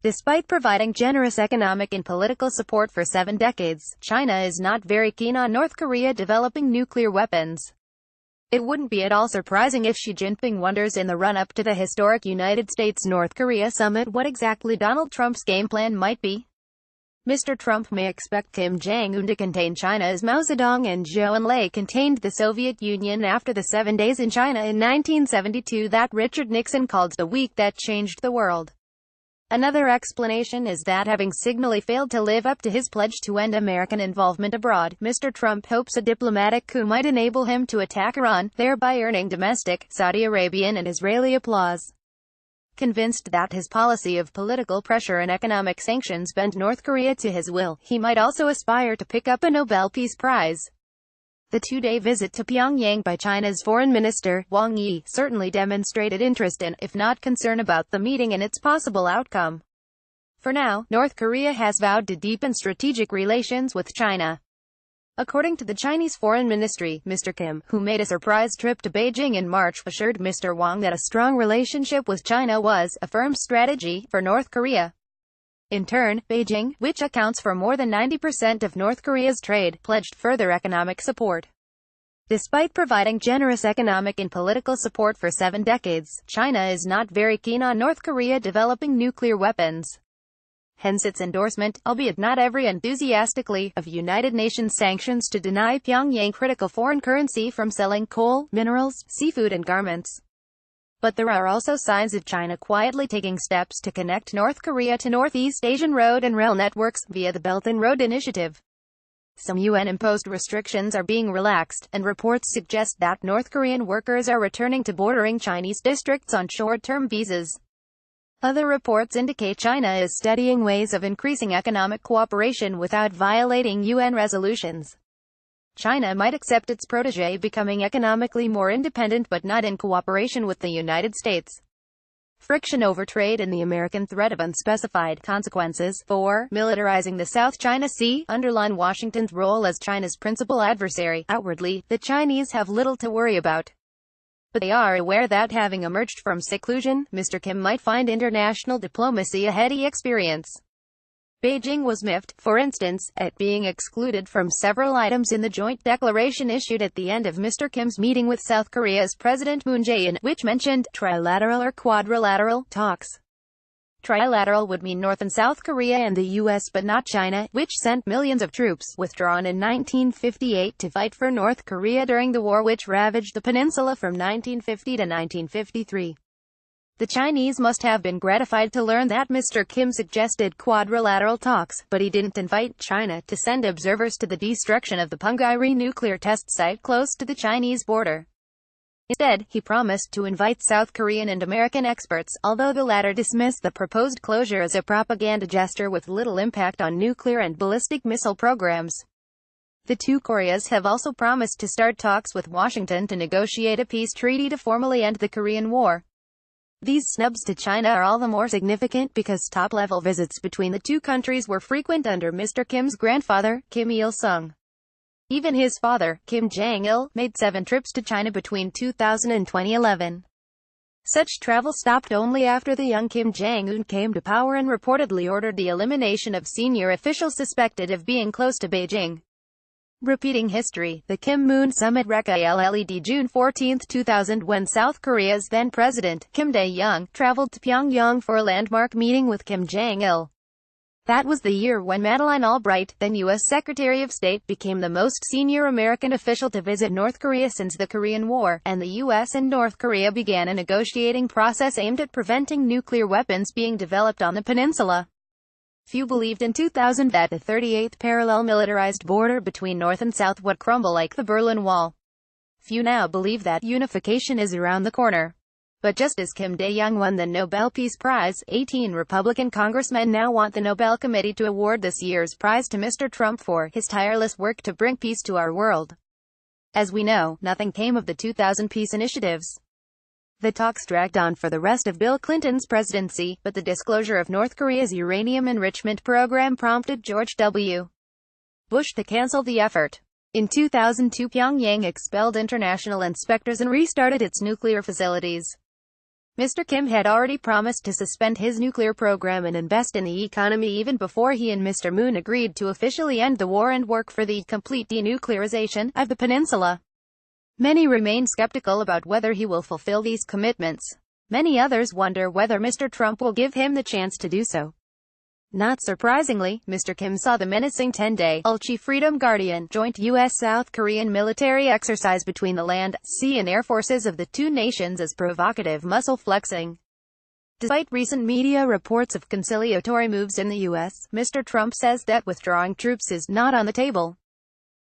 Despite providing generous economic and political support for 7 decades, China is not very keen on North Korea developing nuclear weapons. It wouldn't be at all surprising if Xi Jinping wonders in the run-up to the historic United States-North Korea summit what exactly Donald Trump's game plan might be. Mr. Trump may expect Kim Jong-un to contain China as Mao Zedong and Zhou Enlai contained the Soviet Union after the 7 days in China in 1972 that Richard Nixon called the week that changed the world. Another explanation is that having signally failed to live up to his pledge to end American involvement abroad, Mr. Trump hopes a diplomatic coup might enable him to attack Iran, thereby earning domestic, Saudi Arabian and Israeli applause. Convinced that his policy of political pressure and economic sanctions bend North Korea to his will, he might also aspire to pick up a Nobel Peace Prize. The 2-day visit to Pyongyang by China's Foreign Minister, Wang Yi, certainly demonstrated interest in, if not concern about, the meeting and its possible outcome. For now, North Korea has vowed to deepen strategic relations with China. According to the Chinese Foreign Ministry, Mr. Kim, who made a surprise trip to Beijing in March, assured Mr. Wang that a strong relationship with China was a firm strategy for North Korea. In turn, Beijing, which accounts for more than 90% of North Korea's trade, pledged further economic support. Despite providing generous economic and political support for 7 decades, China is not very keen on North Korea developing nuclear weapons. Hence its endorsement, albeit not very enthusiastically, of United Nations sanctions to deny Pyongyang critical foreign currency from selling coal, minerals, seafood and garments. But there are also signs of China quietly taking steps to connect North Korea to Northeast Asian road and rail networks, via the Belt and Road Initiative. Some UN-imposed restrictions are being relaxed, and reports suggest that North Korean workers are returning to bordering Chinese districts on short-term visas. Other reports indicate China is studying ways of increasing economic cooperation without violating UN resolutions. China might accept its protégé becoming economically more independent but not in cooperation with the United States. Friction over trade and the American threat of unspecified consequences for militarizing the South China Sea underline Washington's role as China's principal adversary. Outwardly, the Chinese have little to worry about. But they are aware that having emerged from seclusion, Mr. Kim might find international diplomacy a heady experience. Beijing was miffed, for instance, at being excluded from several items in the joint declaration issued at the end of Mr. Kim's meeting with South Korea's President Moon Jae-in, which mentioned trilateral or quadrilateral talks. Trilateral would mean North and South Korea and the US but not China, which sent millions of troops, withdrawn in 1958 to fight for North Korea during the war which ravaged the peninsula from 1950 to 1953. The Chinese must have been gratified to learn that Mr. Kim suggested quadrilateral talks, but he didn't invite China to send observers to the destruction of the Punggye-ri nuclear test site close to the Chinese border. Instead, he promised to invite South Korean and American experts, although the latter dismissed the proposed closure as a propaganda gesture with little impact on nuclear and ballistic missile programs. The two Koreas have also promised to start talks with Washington to negotiate a peace treaty to formally end the Korean War. These snubs to China are all the more significant because top-level visits between the two countries were frequent under Mr. Kim's grandfather, Kim Il-sung. Even his father, Kim Jong-il, made 7 trips to China between 2000 and 2011. Such travel stopped only after the young Kim Jong-un came to power and reportedly ordered the elimination of senior officials suspected of being close to Beijing. Repeating history, the Kim-Moon summit recalled June 14, 2000 when South Korea's then-president, Kim Dae-jung, traveled to Pyongyang for a landmark meeting with Kim Jong-il. That was the year when Madeleine Albright, then U.S. Secretary of State, became the most senior American official to visit North Korea since the Korean War, and the U.S. and North Korea began a negotiating process aimed at preventing nuclear weapons being developed on the peninsula. Few believed in 2000 that the 38th parallel militarized border between North and South would crumble like the Berlin Wall. Few now believe that unification is around the corner. But just as Kim Dae-jung won the Nobel Peace Prize, 18 Republican congressmen now want the Nobel Committee to award this year's prize to Mr. Trump for his tireless work to bring peace to our world. As we know, nothing came of the 2000 peace initiatives. The talks dragged on for the rest of Bill Clinton's presidency, but the disclosure of North Korea's uranium enrichment program prompted George W. Bush to cancel the effort. In 2002, Pyongyang expelled international inspectors and restarted its nuclear facilities. Mr. Kim had already promised to suspend his nuclear program and invest in the economy even before he and Mr. Moon agreed to officially end the war and work for the complete denuclearization of the peninsula. Many remain skeptical about whether he will fulfill these commitments. Many others wonder whether Mr. Trump will give him the chance to do so. Not surprisingly, Mr. Kim saw the menacing 10-day Ulchi Freedom Guardian joint U.S.-South Korean military exercise between the land, sea and air forces of the two nations as provocative muscle flexing. Despite recent media reports of conciliatory moves in the U.S., Mr. Trump says that withdrawing troops is not on the table.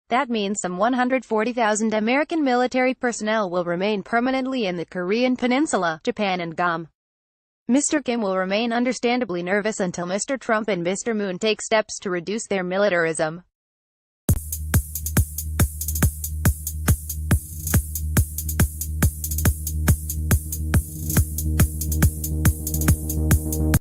That means some 140,000 American military personnel will remain permanently in the Korean peninsula, Japan and Guam. Mr. Kim will remain understandably nervous until Mr. Trump and Mr. Moon take steps to reduce their militarism.